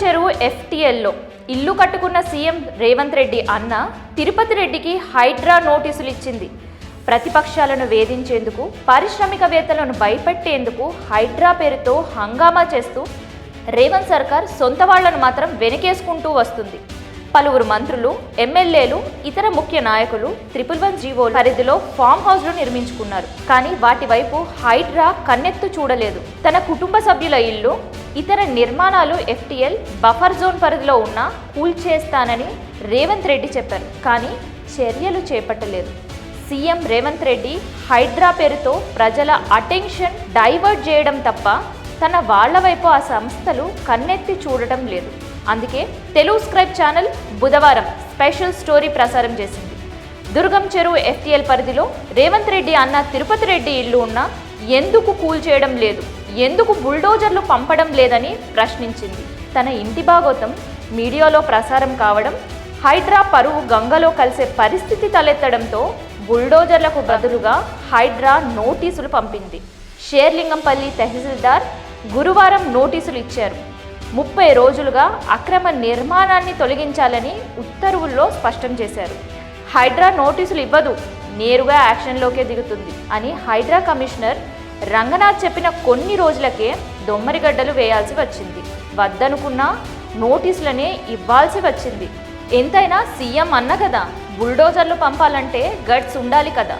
చెరువు FTLలో ఇల్లు కట్టుకున్న సీఎం రేవంత్ రెడ్డి అన్న తిరుపతి రెడ్డికి హైడ్రా నోటీసులు ఇచ్చింది. ప్రతిపక్షాలను వేధించేందుకు, పారిశ్రామికవేత్తలను భయపెట్టేందుకు హైడ్రా పేరుతో హంగామా చేస్తూ రేవంత్ సర్కార్ సొంత వాళ్లను మాత్రం వెనకేసుకుంటూ వస్తుంది. పలువురు మంత్రులు, ఎమ్మెల్యేలు, ఇతర ముఖ్య నాయకులు 111 జీవో పరిధిలో ఫామ్ హౌస్లు నిర్మించుకున్నారు. కానీ వాటి వైపు హైడ్రా కన్నెత్తు చూడలేదు. తన కుటుంబ సభ్యుల ఇల్లు, ఇతర నిర్మాణాలు FTL బఫర్ జోన్ పరిధిలో ఉన్న కూల్చేస్తానని రేవంత్ రెడ్డి చెప్పారు. కానీ చర్యలు చేపట్టలేదు. సీఎం రేవంత్ రెడ్డి హైడ్రా పేరుతో ప్రజల అటెన్షన్ డైవర్ట్ చేయడం తప్ప తన వాళ్ల వైపు ఆ సంస్థలు కన్నెత్తి చూడటం లేదు. అందుకే తెలుగు స్క్రైబ్ ఛానల్ బుధవారం స్పెషల్ స్టోరీ ప్రసారం చేసింది. దుర్గం చెరువు FTL పరిధిలో రేవంత్ రెడ్డి అన్న తిరుపతి రెడ్డి ఇల్లు ఉన్నా ఎందుకు కూల్చేయడం లేదు, ఎందుకు బుల్డోజర్లు పంపడం లేదని ప్రశ్నించింది. తన ఇంటి భాగోతం మీడియాలో ప్రసారం కావడం, హైడ్రా పరువు గంగలో కలిసే పరిస్థితి తలెత్తడంతో బుల్డోజర్లకు బదులుగా హైడ్రా నోటీసులు పంపింది. షేర్లింగంపల్లి తహసీల్దార్ గురువారం నోటీసులు ఇచ్చారు. 30 రోజులుగా అక్రమ నిర్మాణాన్ని తొలగించాలని ఉత్తర్వుల్లో స్పష్టం చేశారు. హైడ్రా నోటీసులు ఇవ్వదు, నేరుగా యాక్షన్లోకే దిగుతుంది అని హైడ్రా కమిషనర్ రంగనాథ్ చెప్పిన కొన్ని రోజులకే దొమ్మరిగడ్డలు వేయాల్సి వచ్చింది. వద్దనుకున్నా నోటీసులనే ఇవ్వాల్సి వచ్చింది. ఎంతైనా సీఎం అన్న కదా, బుల్డోజర్లు పంపాలంటే గట్స్ ఉండాలి కదా.